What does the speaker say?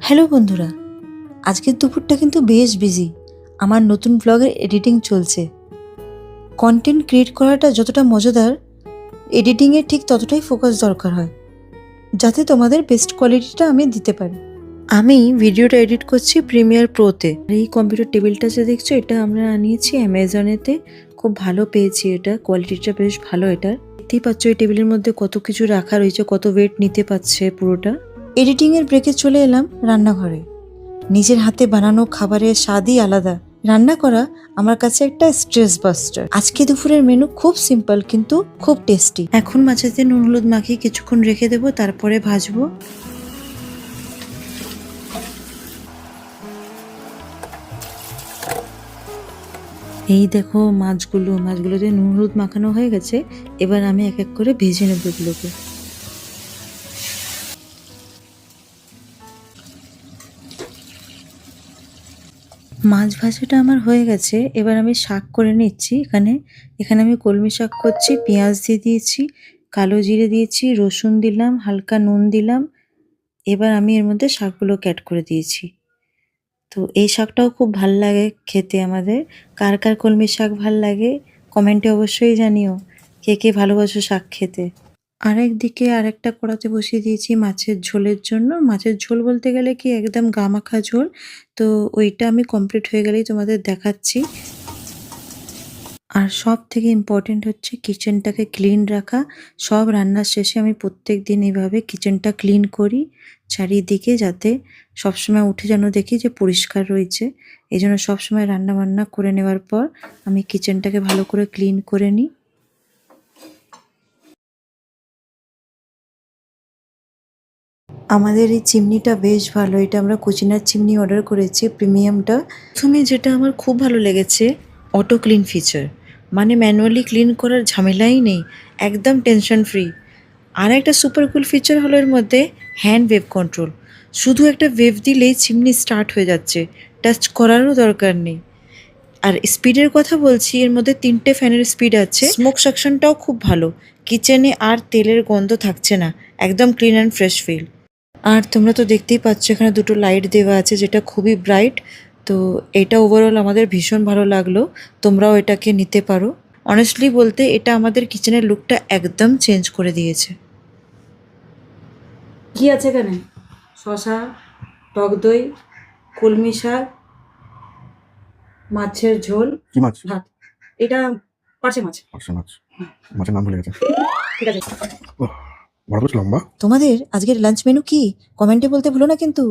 Hello বন্ধুরা, আজকের দুপুরটা কিন্তু বেশ বিজি। আমার নতুন ব্লগের এডিটিং চলছে। কন্টেন্ট ক্রিয়েট করাটা যতটা মজাদার, এডিটিংয়ে ঠিক ততটাই ফোকাস দরকার হয়, যাতে তোমাদের বেস্ট কোয়ালিটিটা আমি দিতে পারি। আমি ভিডিওটা এডিট করছি প্রিমিয়ার প্রোতে। এই কম্পিউটার টেবিলটা যে দেখছো, এটা আমরা আনিয়েছি অ্যামাজনেতে। খুব ভালো পেয়েছি, এটা কোয়ালিটিটা বেশ ভালো। এটার দেখতেই পাচ্ছ এই টেবিলের মধ্যে কত কিছু রাখা রয়েছে, কত ওয়েট নিতে পারছে পুরোটা। এডিটিংয়ের ব্রেকে চলে এলাম রান্নাঘরে। নিজের হাতে বানানো খাবারের স্বাদই আলাদা। রান্না করা আমার কাছে একটা স্ট্রেস বাস্টার। আজকে দুপুরের মেনু খুব সিম্পল কিন্তু খুব টেস্টি। এখন মাছেতে নুন হলুদ মাখিয়ে কিছুক্ষণ রেখে দেবো, তারপরে ভাজবো। এই দেখো মাছগুলোতে নুন হলুদ মাখানো হয়ে গেছে। এবার আমি এক এক করে ভেজে নেবো এগুলোকে। মাছ ভাজাটা আমার হয়ে গেছে। এবার আমি শাক করে নিচ্ছি। এখানে আমি কলমি শাক করছি। পেঁয়াজ দিয়ে দিয়েছি, কালো জিরে দিয়েছি, রসুন দিলাম, হালকা নুন দিলাম। এবার আমি এর মধ্যে শাকগুলো অ্যাড করে দিয়েছি। তো এই শাকটাও খুব ভাল লাগে খেতে আমাদের। কার কার কলমি শাক ভাল লাগে কমেন্টে অবশ্যই জানিও, কে কে ভালোবাসো শাক খেতে। আরেকদিকে আরেকটা কড়াতে বসিয়ে দিয়েছি মাছের ঝোলের জন্য। মাছের ঝোল বলতে গেলে কি একদম গামাখা ঝোল। তো ওইটা আমি কমপ্লিট হয়ে গেলেই তোমাদের দেখাচ্ছি। আর সব থেকে ইম্পর্টেন্ট হচ্ছে কিচেনটাকে ক্লিন রাখা। সব রান্নার শেষে আমি প্রত্যেক দিন এইভাবে কিচেনটা ক্লিন করি চারিদিকে, যাতে সবসময় উঠে যেন দেখি যে পরিষ্কার রয়েছে। এই জন্য সবসময় রান্না বান্না করে নেওয়ার পর আমি কিচেনটাকে ভালো করে ক্লিন করে নিই। আমাদের এই চিমনিটা বেশ ভালো। এটা আমরা কুচিনার চিমনি অর্ডার করেছি, প্রিমিয়ামটা। প্রথমে যেটা আমার খুব ভালো লেগেছে, অটো ক্লিন ফিচার। মানে ম্যানুয়ালি ক্লিন করার ঝামেলাই নেই, একদম টেনশন ফ্রি। আর একটা সুপার কুল ফিচার হলো এর মধ্যে হ্যান্ড ওয়েভ কন্ট্রোল। শুধু একটা ওয়েভ দিলেই চিমনি স্টার্ট হয়ে যাচ্ছে, টাচ করারও দরকার নেই। আর স্পিডের কথা বলছি, এর মধ্যে 3টে ফ্যানের স্পিড আছে। স্মোক সাকশনটাও খুব ভালো। কিচেনে আর তেলের গন্ধ থাকছে না, একদম ক্লিন অ্যান্ড ফ্রেশ ফিল। আর তোমরা তো দেখতেই পাচ্ছ এখানে দুটো লাইট দেওয়া আছে, যেটা খুবই ব্রাইট। তো এটা ওভারঅল আমাদের ভীষণ ভালো লাগলো। তোমরাও এটাকে নিতে পারো। অনেস্টলি বলতে এটা আমাদের কিচেনের লুকটা একদম চেঞ্জ করে দিয়েছে। কি আছে এখানে? শসা, টক দই, কলমি শাক, মাছের ঝোল, কি মাছ? ভাত। এটা পার্শে মাছ। পার্শে মাছ। মাছের নাম ভুলে গেছে। ঠিক আছে। ওহ, বড় বেশ লম্বা। তোমাদের আজকের লাঞ্চ মেনু কি কমেন্টে বলতে ভুলো না কিন্তু।